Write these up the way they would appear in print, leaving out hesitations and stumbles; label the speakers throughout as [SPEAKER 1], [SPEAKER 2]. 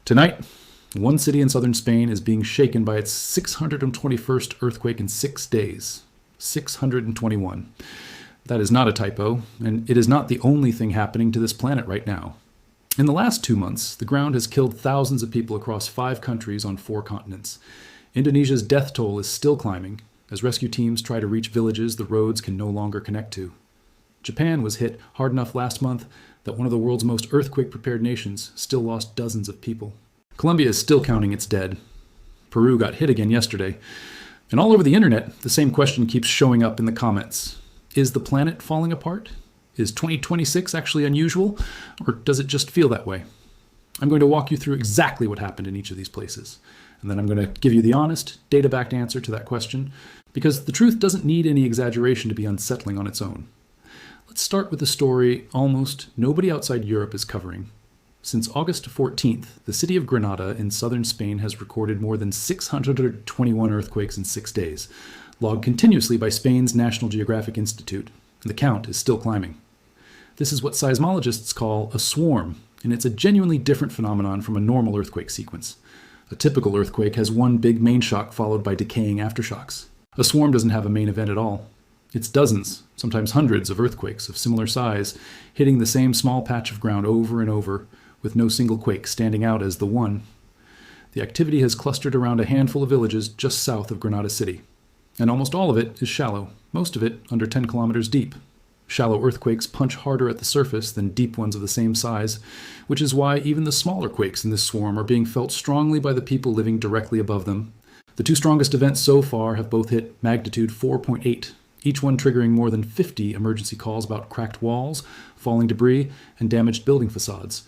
[SPEAKER 1] Tonight, one city in southern Spain is being shaken by its 621st earthquake in 6 days. 621. That is not a typo, and it is not the only thing happening to this planet right now. In the last 2 months, the ground has killed thousands of people across 5 countries on 4 continents. Indonesia's death toll is still climbing, as rescue teams try to reach villages the roads can no longer connect to. Japan was hit hard enough last month that one of the world's most earthquake-prepared nations still lost dozens of people. Colombia is still counting its dead. Peru got hit again yesterday. And all over the internet, the same question keeps showing up in the comments. Is the planet falling apart? Is 2026 actually unusual? Or does it just feel that way? I'm going to walk you through exactly what happened in each of these places. And then I'm going to give you the honest, data-backed answer to that question, because the truth doesn't need any exaggeration to be unsettling on its own. Let's start with a story almost nobody outside Europe is covering. Since August 14th, the city of Granada in southern Spain has recorded more than 621 earthquakes in 6 days, logged continuously by Spain's National Geographic Institute, and the count is still climbing. This is what seismologists call a swarm, and it's a genuinely different phenomenon from a normal earthquake sequence. A typical earthquake has one big main shock followed by decaying aftershocks. A swarm doesn't have a main event at all. It's dozens, sometimes hundreds of earthquakes of similar size, hitting the same small patch of ground over and over, with no single quake standing out as the one. The activity has clustered around a handful of villages just south of Granada City, and almost all of it is shallow, most of it under 10 kilometers deep. Shallow earthquakes punch harder at the surface than deep ones of the same size, which is why even the smaller quakes in this swarm are being felt strongly by the people living directly above them. The 2 strongest events so far have both hit magnitude 4.8, each one triggering more than 50 emergency calls about cracked walls, falling debris, and damaged building facades.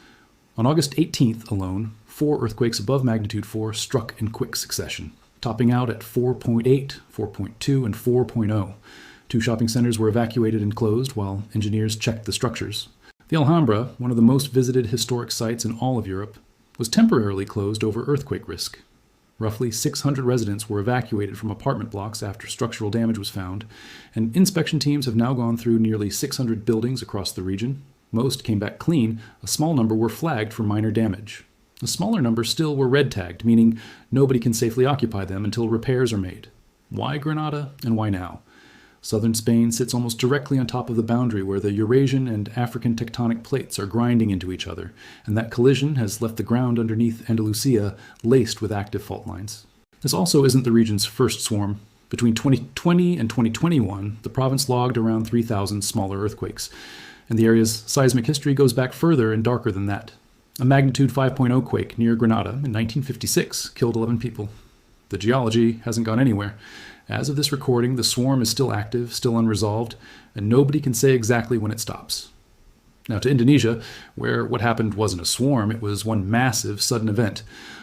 [SPEAKER 1] On August 18th alone, 4 earthquakes above magnitude 4 struck in quick succession, topping out at 4.8, 4.2, and 4.0. 2 shopping centers were evacuated and closed while engineers checked the structures. The Alhambra, one of the most visited historic sites in all of Europe, was temporarily closed over earthquake risk. Roughly 600 residents were evacuated from apartment blocks after structural damage was found, and inspection teams have now gone through nearly 600 buildings across the region. Most came back clean. A small number were flagged for minor damage. A smaller number still were red tagged, meaning nobody can safely occupy them until repairs are made. Why Granada and why now? Southern Spain sits almost directly on top of the boundary where the Eurasian and African tectonic plates are grinding into each other, and that collision has left the ground underneath Andalusia laced with active fault lines. This also isn't the region's first swarm. Between 2020 and 2021, the province logged around 3,000 smaller earthquakes, and the area's seismic history goes back further and darker than that. A magnitude 5.0 quake near Granada in 1956 killed 11 people. The geology hasn't gone anywhere. As of this recording, the swarm is still active, still unresolved, and nobody can say exactly when it stops. Now to Indonesia, where what happened wasn't a swarm, it was one massive, sudden event.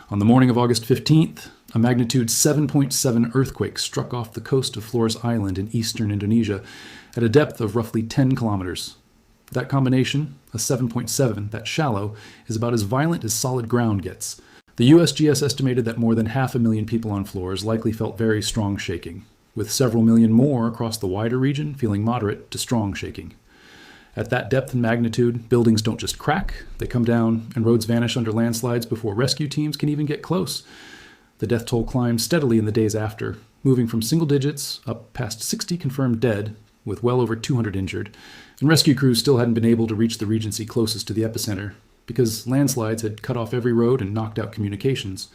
[SPEAKER 1] On the morning of August 15th, a magnitude 7.7 earthquake struck off the coast of Flores Island in eastern Indonesia at a depth of roughly 10 kilometers. That combination, a 7.7, that shallow, is about as violent as solid ground gets. The USGS estimated that more than 500,000 people on Flores likely felt very strong shaking, with several million more across the wider region feeling moderate to strong shaking. At that depth and magnitude, buildings don't just crack, they come down, and roads vanish under landslides before rescue teams can even get close. The death toll climbs steadily in the days after, moving from single digits up past 60 confirmed dead, with well over 200 injured, and rescue crews still hadn't been able to reach the regency closest to the epicenter, because landslides had cut off every road and knocked out communications.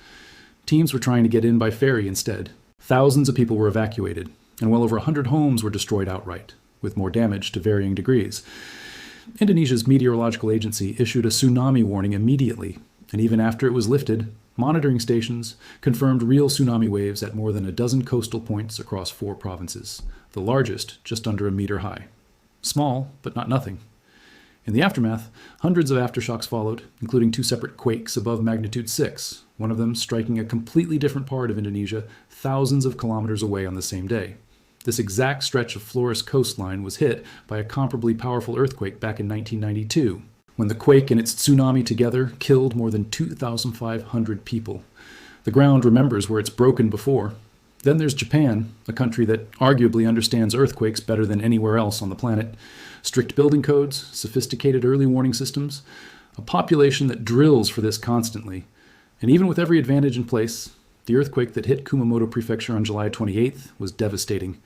[SPEAKER 1] Teams were trying to get in by ferry instead. Thousands of people were evacuated, and well over 100 homes were destroyed outright, with more damage to varying degrees. Indonesia's meteorological agency issued a tsunami warning immediately, and even after it was lifted, monitoring stations confirmed real tsunami waves at more than a dozen coastal points across 4 provinces, the largest just under a meter high. Small, but not nothing. In the aftermath, hundreds of aftershocks followed, including 2 separate quakes above magnitude 6, one of them striking a completely different part of Indonesia thousands of kilometers away on the same day. This exact stretch of Flores coastline was hit by a comparably powerful earthquake back in 1992, when the quake and its tsunami together killed more than 2,500 people. The ground remembers where it's broken before. Then there's Japan, a country that arguably understands earthquakes better than anywhere else on the planet. Strict building codes, sophisticated early warning systems, a population that drills for this constantly, And even with every advantage in place, the earthquake that hit Kumamoto Prefecture on July 28th was devastating.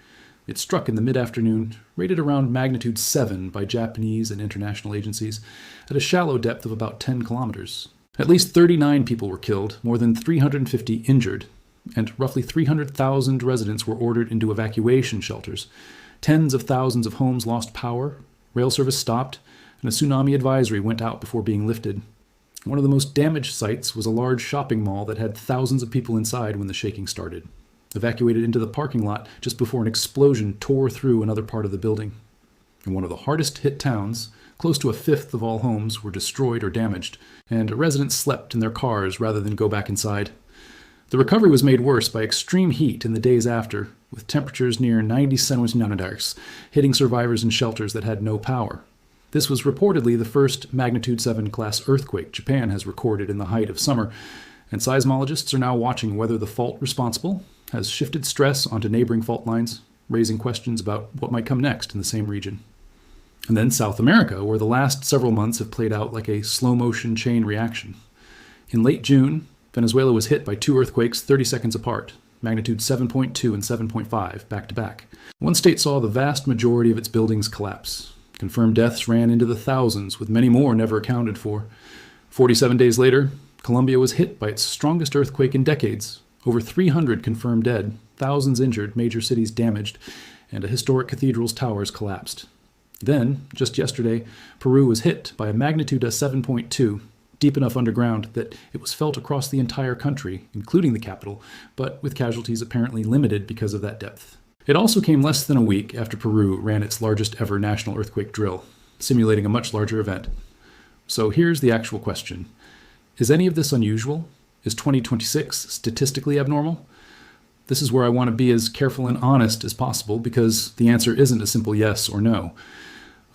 [SPEAKER 1] It struck in the mid-afternoon, rated around magnitude 7 by Japanese and international agencies, at a shallow depth of about 10 kilometers. At least 39 people were killed, more than 350 injured, and roughly 300,000 residents were ordered into evacuation shelters. Tens of thousands of homes lost power, rail service stopped, and a tsunami advisory went out before being lifted. One of the most damaged sites was a large shopping mall that had thousands of people inside when the shaking started, evacuated into the parking lot just before an explosion tore through another part of the building. In one of the hardest hit towns, close to a fifth of all homes were destroyed or damaged, and residents slept in their cars rather than go back inside. The recovery was made worse by extreme heat in the days after, with temperatures near 90 centigrades hitting survivors in shelters that had no power. This was reportedly the first magnitude 7 class earthquake Japan has recorded in the height of summer, and seismologists are now watching whether the fault responsible has shifted stress onto neighboring fault lines, raising questions about what might come next in the same region. And then South America, where the last several months have played out like a slow-motion chain reaction. In late June, Venezuela was hit by two earthquakes 30 seconds apart, magnitude 7.2 and 7.5, back-to-back. One state saw the vast majority of its buildings collapse. Confirmed deaths ran into the thousands, with many more never accounted for. 47 days later, Colombia was hit by its strongest earthquake in decades. Over 300 confirmed dead, thousands injured, major cities damaged, and a historic cathedral's towers collapsed. Then, just yesterday, Peru was hit by a magnitude of 7.2, deep enough underground that it was felt across the entire country, including the capital, but with casualties apparently limited because of that depth. It also came less than a week after Peru ran its largest ever national earthquake drill, simulating a much larger event. So here's the actual question. Is any of this unusual? Is 2026 statistically abnormal? This is where I want to be as careful and honest as possible because the answer isn't a simple yes or no.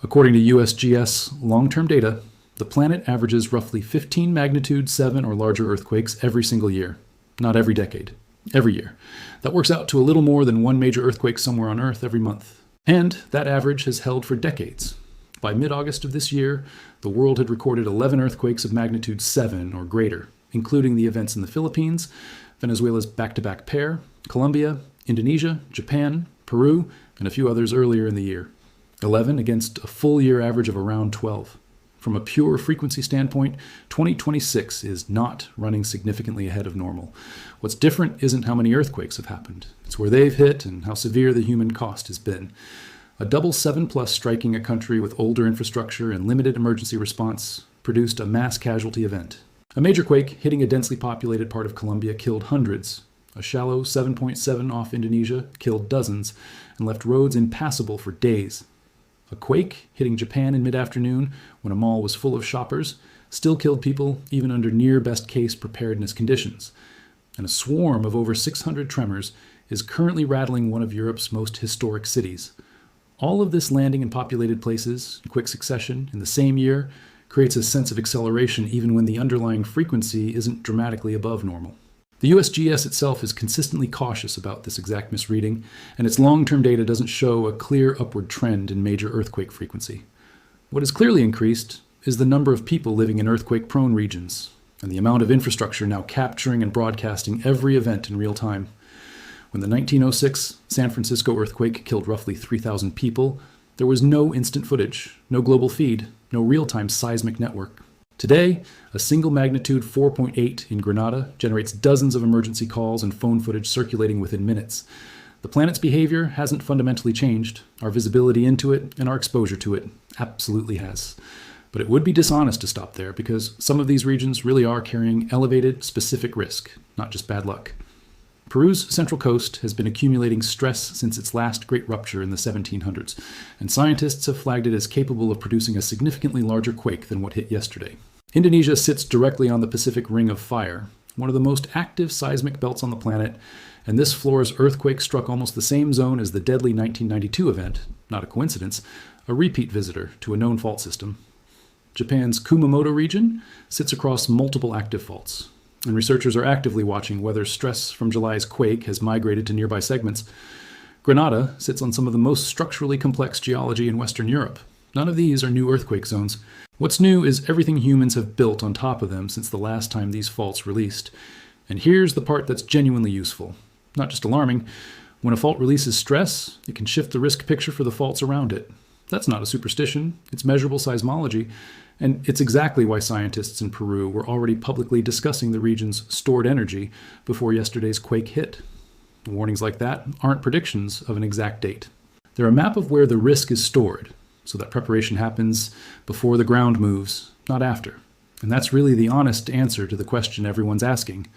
[SPEAKER 1] According to USGS long-term data, the planet averages roughly 15 magnitude 7 or larger earthquakes every single year, not every decade, every year. That works out to a little more than one major earthquake somewhere on Earth every month. And that average has held for decades. By mid-August of this year, the world had recorded 11 earthquakes of magnitude 7 or greater, including the events in the Philippines, Venezuela's back-to-back pair, Colombia, Indonesia, Japan, Peru, and a few others earlier in the year. 11 against a full year average of around 12. From a pure frequency standpoint, 2026 is not running significantly ahead of normal. What's different isn't how many earthquakes have happened. It's where they've hit and how severe the human cost has been. A double 7+ striking a country with older infrastructure and limited emergency response produced a mass casualty event. A major quake hitting a densely populated part of Colombia killed hundreds. A shallow 7.7 off Indonesia killed dozens and left roads impassable for days. A quake hitting Japan in mid-afternoon when a mall was full of shoppers still killed people even under near best-case preparedness conditions. And a swarm of over 600 tremors is currently rattling one of Europe's most historic cities. All of this landing in populated places in quick succession in the same year creates a sense of acceleration even when the underlying frequency isn't dramatically above normal. The USGS itself is consistently cautious about this exact misreading, and its long-term data doesn't show a clear upward trend in major earthquake frequency. What has clearly increased is the number of people living in earthquake-prone regions, and the amount of infrastructure now capturing and broadcasting every event in real time. When the 1906 San Francisco earthquake killed roughly 3,000 people, there was no instant footage, no global feed, no real-time seismic network. Today, a single magnitude 4.8 in Granada generates dozens of emergency calls and phone footage circulating within minutes. The planet's behavior hasn't fundamentally changed. Our visibility into it and our exposure to it absolutely has. But it would be dishonest to stop there because some of these regions really are carrying elevated, specific risk, not just bad luck. Peru's central coast has been accumulating stress since its last great rupture in the 1700s, and scientists have flagged it as capable of producing a significantly larger quake than what hit yesterday. Indonesia sits directly on the Pacific Ring of Fire, one of the most active seismic belts on the planet, and this floor's earthquake struck almost the same zone as the deadly 1992 event, not a coincidence, a repeat visitor to a known fault system. Japan's Kumamoto region sits across multiple active faults, and researchers are actively watching whether stress from July's quake has migrated to nearby segments. Granada sits on some of the most structurally complex geology in Western Europe, None of these are new earthquake zones. What's new is everything humans have built on top of them since the last time these faults released. And here's the part that's genuinely useful. Not just alarming. When a fault releases stress, it can shift the risk picture for the faults around it. That's not a superstition. It's measurable seismology. And it's exactly why scientists in Peru were already publicly discussing the region's stored energy before yesterday's quake hit. Warnings like that aren't predictions of an exact date. They're a map of where the risk is stored, so that preparation happens before the ground moves, not after. And that's really the honest answer to the question everyone's asking.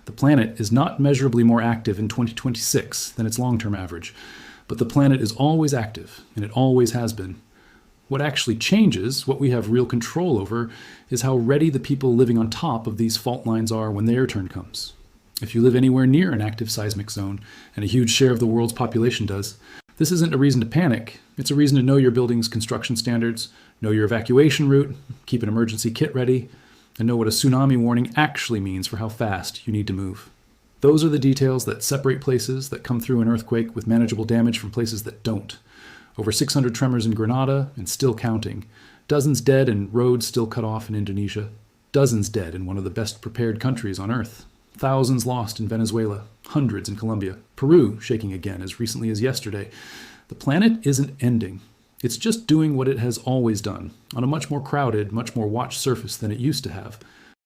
[SPEAKER 1] The planet is not measurably more active in 2026 than its long-term average, but the planet is always active, and it always has been. What actually changes, what we have real control over, is how ready the people living on top of these fault lines are when their turn comes. If you live anywhere near an active seismic zone, and a huge share of the world's population does, this isn't a reason to panic. It's a reason to know your building's construction standards, know your evacuation route, keep an emergency kit ready, and know what a tsunami warning actually means for how fast you need to move. Those are the details that separate places that come through an earthquake with manageable damage from places that don't. Over 600 tremors in Granada, and still counting. Dozens dead and roads still cut off in Indonesia. Dozens dead in one of the best prepared countries on Earth. Thousands lost in Venezuela. Hundreds in Colombia. Peru shaking again as recently as yesterday. The planet isn't ending. It's just doing what it has always done, on a much more crowded, much more watched surface than it used to have.